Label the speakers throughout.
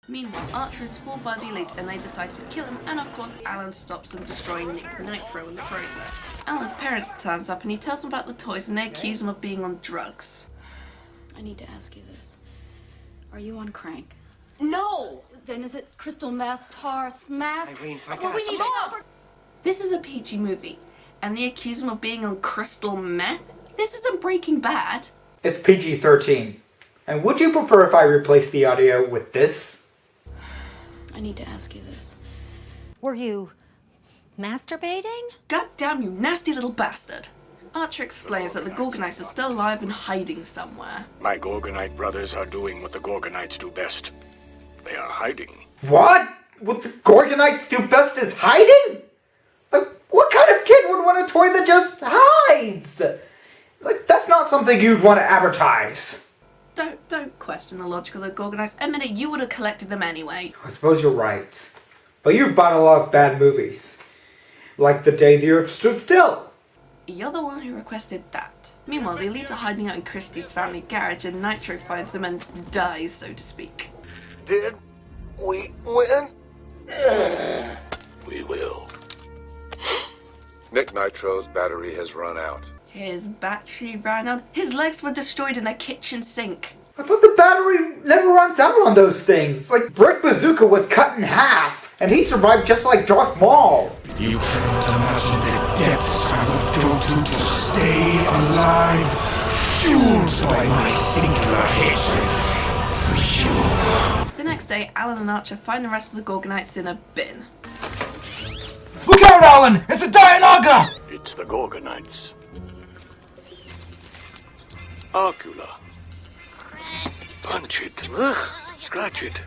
Speaker 1: Meanwhile, Archer is fooled by the elite and they decide to kill him, and of course Alan stops them, destroying Nick Nitro in the process. Alan's parents turns up and he tells them about the toys and they accuse him of being on drugs.
Speaker 2: I need to ask you this. Are you on crank?
Speaker 3: No!
Speaker 2: Then is it crystal meth, tar, smack?
Speaker 4: Irene, for
Speaker 3: Well, we need to...
Speaker 1: This is a PG movie, and they accuse him of being on crystal meth? This isn't Breaking Bad.
Speaker 5: It's PG-13. And would you prefer if I replaced the audio with this?
Speaker 2: I need to ask you this.
Speaker 6: Were you masturbating?
Speaker 1: God damn you nasty little bastard. Archer explains that the Gorgonites are still alive and hiding somewhere.
Speaker 7: My Gorgonite brothers are doing what the Gorgonites do best. They are hiding.
Speaker 5: What? What the Gorgonites do best is hiding? Like, what kind of kid would want a toy that just hides? Like, that's not something you'd want to advertise.
Speaker 1: Don't question the logic of the Gorgonites. Admit it, you would have collected them anyway.
Speaker 5: I suppose you're right. But you've bought a lot of bad movies. Like The Day the Earth Stood Still.
Speaker 1: You're the one who requested that. Meanwhile, the elite are hiding out in Christie's family garage and Nitro finds them and dies, so to speak.
Speaker 7: Did we win? We will.
Speaker 8: Nick Nitro's battery has run out.
Speaker 1: His battery ran out. His legs were destroyed in a kitchen sink.
Speaker 5: I thought the battery never runs out on those things. It's like Brick Bazooka was cut in half, and he survived just like Darth Maul.
Speaker 9: You cannot imagine the depths I would go to stay alive, fueled by my singular hatred for you.
Speaker 1: The next day, Alan and Archer find the rest of the Gorgonites in a bin.
Speaker 9: Look out, Alan! It's a Dianoga!
Speaker 7: It's the Gorgonites. Ocula. Punch it. Scratch it.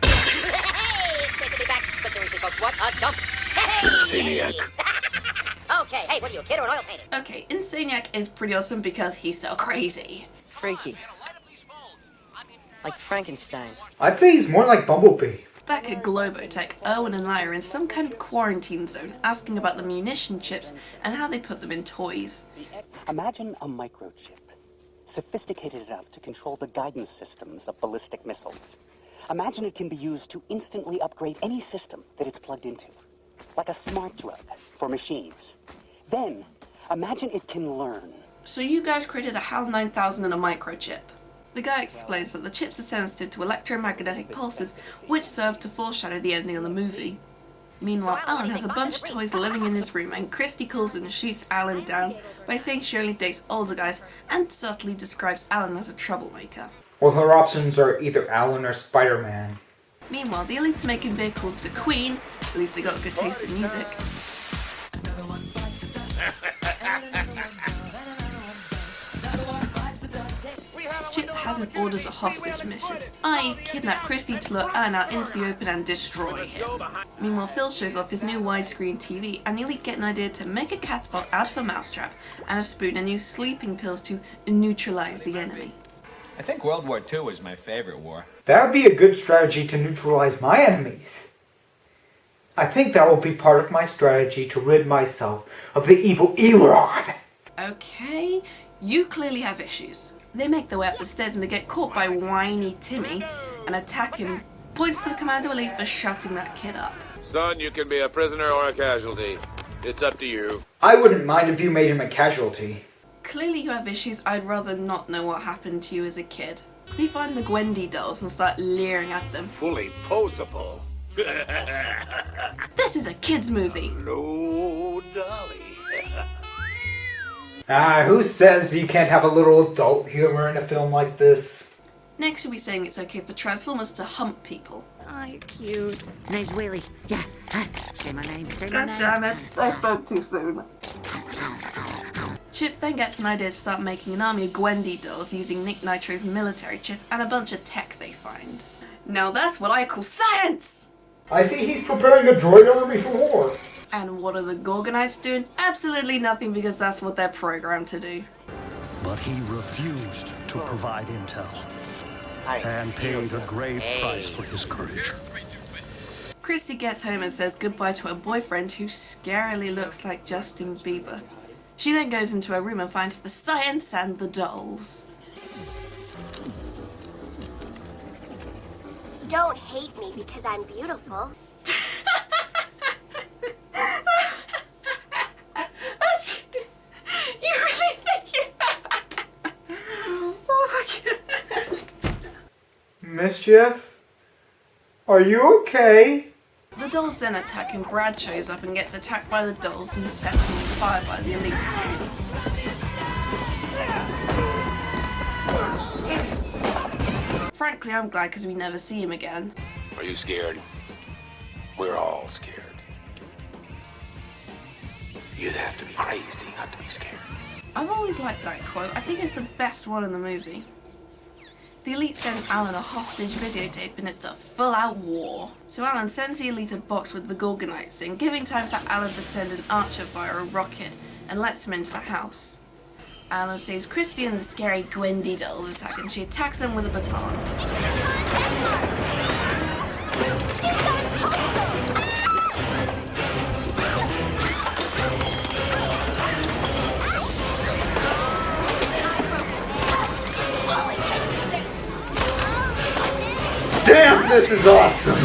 Speaker 4: What a jump!
Speaker 7: Insaniac.
Speaker 4: Okay, hey, what are you, a kid or an oil painting?
Speaker 1: Okay, Insaniac is pretty awesome because he's so crazy.
Speaker 4: Freaky. Like Frankenstein.
Speaker 5: I'd say he's more like Bumblebee.
Speaker 1: Back at Globotech, Erwin and I are in some kind of quarantine zone, asking about the munition chips and how they put them in toys.
Speaker 10: Imagine a microchip, sophisticated enough to control the guidance systems of ballistic missiles. Imagine it can be used to instantly upgrade any system that it's plugged into, like a smart drug for machines. Then, imagine it can learn.
Speaker 1: So you guys created a HAL 9000 and a microchip. The guy explains that the chips are sensitive to electromagnetic pulses, which serve to foreshadow the ending of the movie. Meanwhile, Alan has a bunch of toys living in his room, and Christy calls and shoots Alan down by saying she only dates older guys, and subtly describes Alan as a troublemaker.
Speaker 5: Well, her options are either Alan or Spider-Man.
Speaker 1: Meanwhile, the elite's making vehicles to Queen, at least they got a good taste in music. Chip has an orders a hostage mission, i.e. kidnap Christy to lure Alan out into the open and destroy him. Meanwhile, Phil shows off his new widescreen TV and the elite get an idea to make a catapult out of a mousetrap and a spoon and use sleeping pills to neutralize the enemy.
Speaker 11: I think World War II was my favorite war.
Speaker 5: That would be a good strategy to neutralize my enemies. I think that will be part of my strategy to rid myself of the evil Erod.
Speaker 1: Okay, you clearly have issues. They make their way up the stairs and they get caught by whiny Timmy and attack him. Points for the Commando Elite for shutting that kid up.
Speaker 8: Son, you can be a prisoner or a casualty. It's up to you.
Speaker 5: I wouldn't mind if you made him a casualty.
Speaker 1: Clearly you have issues. I'd rather not know what happened to you as a kid. They find the Gwendy dolls and start leering at them.
Speaker 7: Fully posable.
Speaker 1: This is a kid's movie.
Speaker 7: Hello, Dolly.
Speaker 5: Who says you can't have a little adult humor in a film like this?
Speaker 1: Next you'll be saying it's okay for Transformers to hump people.
Speaker 6: Oh, you're cute. Name's Wheelie. Yeah. Say my name. Say my name.
Speaker 1: God damn it, I spoke too soon. Chip then gets an idea to start making an army of Gwendy dolls using Nick Nitro's military chip and a bunch of tech they find. Now that's what I call science!
Speaker 5: I see he's preparing a droid army for war.
Speaker 1: And what are the Gorgonites doing? Absolutely nothing, because that's what they're programmed to do.
Speaker 12: But he refused to provide intel and paid a grave price for his courage.
Speaker 1: Christy gets home and says goodbye to her boyfriend, who scarily looks like Justin Bieber. She then goes into her room and finds the science and the dolls.
Speaker 3: Don't hate me because I'm beautiful.
Speaker 1: You really think you... Oh my god.
Speaker 5: Mischief? Are you okay?
Speaker 1: The dolls then attack and Brad shows up and gets attacked by the dolls and set on fire by the elite. Frankly, I'm glad because we never see him again.
Speaker 8: Are you scared? We're all scared. You'd have to be crazy not to be scared.
Speaker 1: I've always liked that quote. I think it's the best one in the movie. The elite send Alan a hostage videotape and it's a full-out war. So Alan sends the elite a box with the Gorgonites in, giving time for Alan to send an archer via a rocket and lets him into the house. Alan saves Christy and the scary Gwendy doll attack and she attacks them with a baton.
Speaker 5: Damn, this is awesome!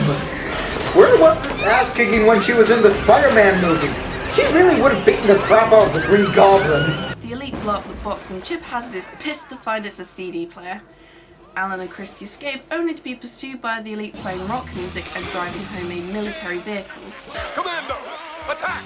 Speaker 5: Where was this ass kicking when she was in the Spider-Man movies? She really would have beaten the crap out of the Green Goblin.
Speaker 1: The elite blow up the box and Chip Hazard is pissed to find it's a CD player. Alan and Christy escape only to be pursued by the elite playing rock music and driving homemade military vehicles.
Speaker 8: Commando, attack!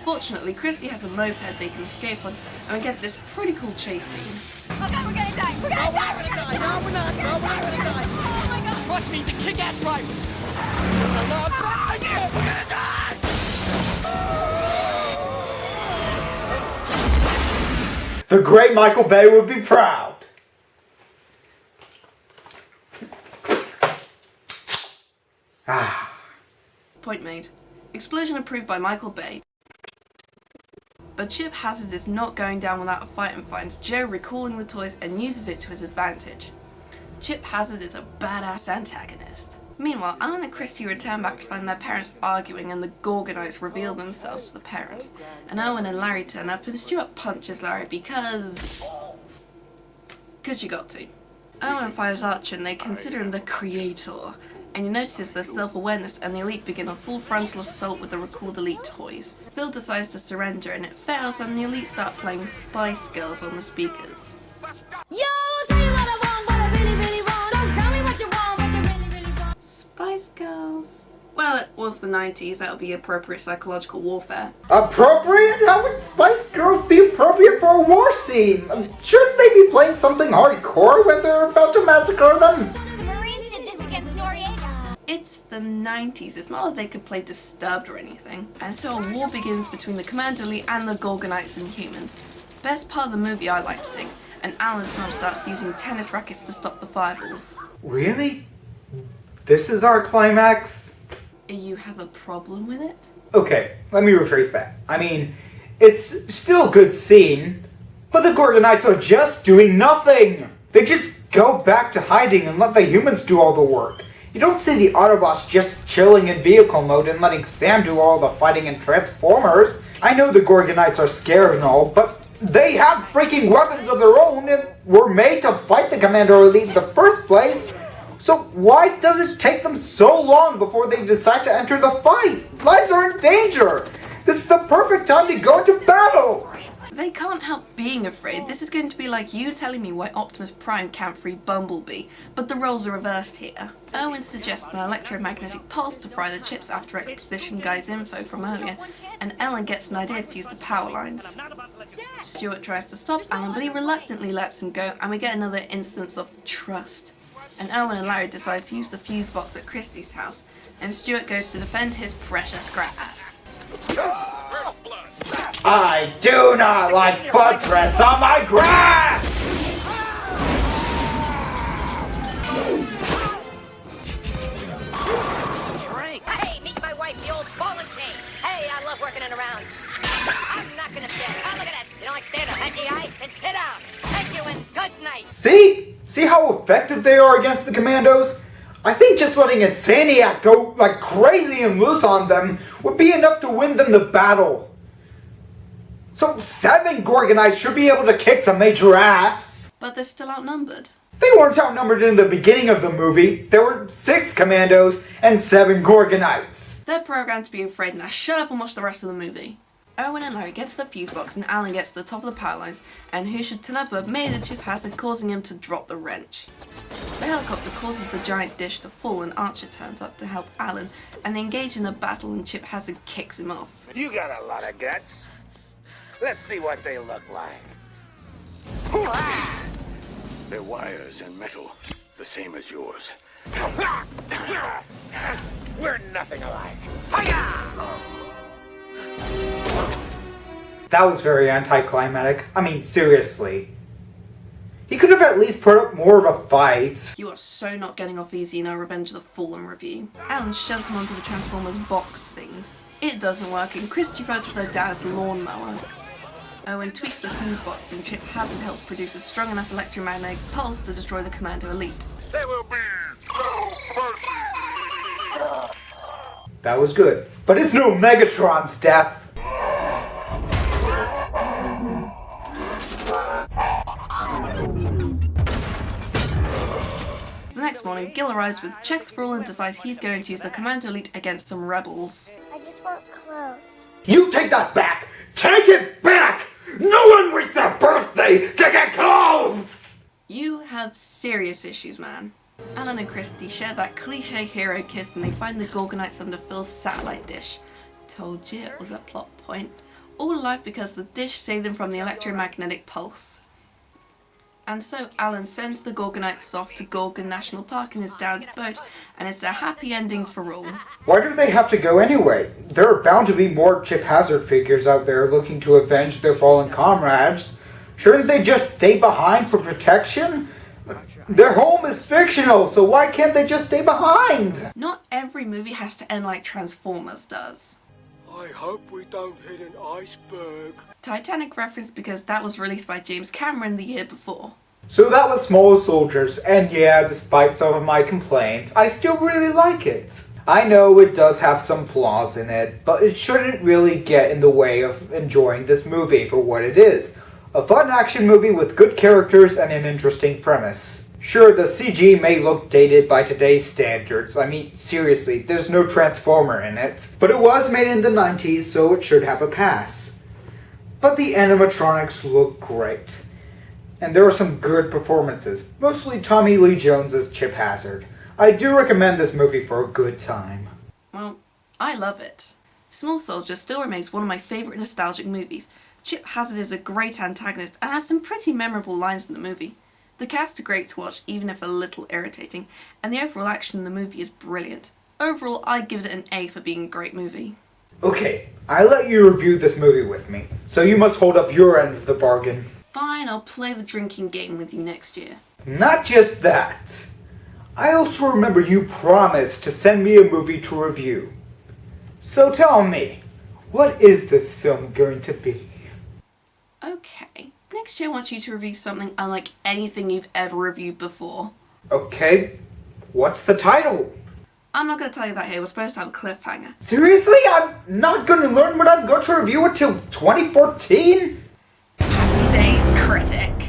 Speaker 1: Fortunately, Christy has a moped they can escape on, and we get this pretty cool chase scene.
Speaker 3: Oh god, we're gonna die! We're gonna die! We're gonna die!
Speaker 13: No, we're not! No, we're not gonna die!
Speaker 3: Oh my god!
Speaker 13: Trust me, he's a kick-ass driver! We're gonna die!
Speaker 5: The great Michael Bay would be proud.
Speaker 1: Point made. Explosion approved by Michael Bay. But Chip Hazard is not going down without a fight and finds Joe recalling the toys and uses it to his advantage. Chip Hazard is a badass antagonist. Meanwhile, Alan and Christy return back to find their parents arguing and the Gorgonites reveal themselves to the parents. And Owen and Larry turn up and Stuart punches Larry because you got to. Owen fires Archer and they consider him the creator. And he notices their self-awareness and the elite begin a full frontal assault with the recalled elite toys. Phil decides to surrender and it fails and the elite start playing Spice Girls on the speakers.
Speaker 3: Yo, I'll tell you what I want, what I really, really want. Don't tell me what you want, what you really, really want.
Speaker 1: Spice Girls? Well, it was the 90s, that would be appropriate psychological warfare.
Speaker 5: Appropriate? How would Spice Girls be appropriate for a war scene? Shouldn't they be playing something hardcore when they're about to massacre them?
Speaker 3: The Marines did this against Noriega.
Speaker 1: It's the 90s, it's not that they could play Disturbed or anything. And so a war begins between the Commando Elite and the Gorgonites and humans. Best part of the movie, I like to think, and Alan's mum starts using tennis rackets to stop the fireballs.
Speaker 5: Really? This is our climax?
Speaker 1: You have a problem with it?
Speaker 5: Okay, let me rephrase that. I mean, it's still a good scene, but the Gorgonites are just doing nothing! They just go back to hiding and let the humans do all the work. You don't see the Autobots just chilling in vehicle mode and letting Sam do all the fighting in Transformers. I know the Gorgonites are scared and all, but they have freaking weapons of their own and were made to fight the Commando Elite in the first place. So why does it take them so long before they decide to enter the fight? Lives are in danger! This is the perfect time to go into battle!
Speaker 1: They can't help being afraid. This is going to be like you telling me why Optimus Prime can't free Bumblebee, but the roles are reversed here. Owen suggests an electromagnetic pulse to fry the chips after exposition guy's info from earlier, and Ellen gets an idea to use the power lines. Stuart tries to stop Alan, but he reluctantly lets him go, and we get another instance of trust. And Owen and Larry decide to use the fuse box at Christie's house, and Stuart goes to defend his precious grass.
Speaker 5: I do not like footprints on my grass!
Speaker 4: Hey, meet my wife, the old ball and chain. Hey, I love working it around. I'm not gonna stand. Oh, look at that. You don't like stand up, huh, G.I.? Then sit down. Thank you and good night.
Speaker 5: See? See how effective they are against the Commandos? I think just letting Insaniac go like crazy and loose on them would be enough to win them the battle. So 7 Gorgonites should be able to kick some major ass.
Speaker 1: But they're still outnumbered.
Speaker 5: They weren't outnumbered in the beginning of the movie. There were 6 Commandos and 7 Gorgonites.
Speaker 1: They're programmed to be afraid. Now shut up and watch the rest of the movie. Owen and Larry get to the fuse box and Alan gets to the top of the power lines, and who should turn up but made the chip hazard, causing him to drop the wrench. The helicopter causes the giant dish to fall and Archer turns up to help Alan, and they engage in a battle and Chip Hazard kicks him off.
Speaker 14: You got a lot of guts. Let's see what they look like.
Speaker 7: They're wires and metal, the same as yours.
Speaker 14: We're nothing alike.
Speaker 5: That was very anticlimactic. I mean, seriously. He could have at least put up more of a fight.
Speaker 1: You are so not getting off easy in our Revenge of the Fallen review. Alan shoves him onto the Transformers box things. It doesn't work, and Christy votes for her dad's lawnmower. Owen tweaks the fuse box, and Chip Hazard helps produce a strong enough electromagnetic pulse to destroy the Commando Elite.
Speaker 14: There will be no mercy.
Speaker 5: That was good. But it's no Megatron's death.
Speaker 1: The next morning, Gil arrives with checks for all and decides he's going to use the Commando Elite against some rebels.
Speaker 3: I just want clothes.
Speaker 5: You take that back! Take it back! No one wished their birthday to get clothes!
Speaker 1: You have serious issues, man. Alan and Christy share that cliche hero kiss and they find the Gorgonites under Phil's satellite dish. Told you it was a plot point. All alive because the dish saved them from the electromagnetic pulse. And so Alan sends the Gorgonites off to Gorgon National Park in his dad's boat, and it's a happy ending for all.
Speaker 5: Why do they have to go anyway? There are bound to be more Chip Hazard figures out there looking to avenge their fallen comrades. Shouldn't they just stay behind for protection? Their home is fictional, so why can't they just stay behind?
Speaker 1: Not every movie has to end like Transformers does.
Speaker 13: I hope we don't hit an iceberg.
Speaker 1: Titanic reference because that was released by James Cameron the year before.
Speaker 5: So that was Small Soldiers, and yeah, despite some of my complaints, I still really like it. I know it does have some flaws in it, but it shouldn't really get in the way of enjoying this movie for what it is. A fun action movie with good characters and an interesting premise. Sure, the CG may look dated by today's standards. I mean, seriously, there's no Transformer in it. But it was made in the 90s, so it should have a pass. But the animatronics look great. And there are some good performances, mostly Tommy Lee Jones as Chip Hazard. I do recommend this movie for a good time.
Speaker 1: Well, I love it. Small Soldiers still remains one of my favourite nostalgic movies. Chip Hazard is a great antagonist and has some pretty memorable lines in the movie. The cast are great to watch, even if a little irritating, and the overall action in the movie is brilliant. Overall, I'd give it an A for being a great movie.
Speaker 5: Okay, I let you review this movie with me, so you must hold up your end of the bargain.
Speaker 1: Fine, I'll play the drinking game with you next year.
Speaker 5: Not just that. I also remember you promised to send me a movie to review. So tell me, what is this film going to be?
Speaker 1: Okay, next year I want you to review something unlike anything you've ever reviewed before.
Speaker 5: Okay, what's the title?
Speaker 1: I'm not going to tell you that here, we're supposed to have a cliffhanger.
Speaker 5: Seriously? I'm not going to learn what I'm going to review until 2014?
Speaker 1: Happy Days Critic.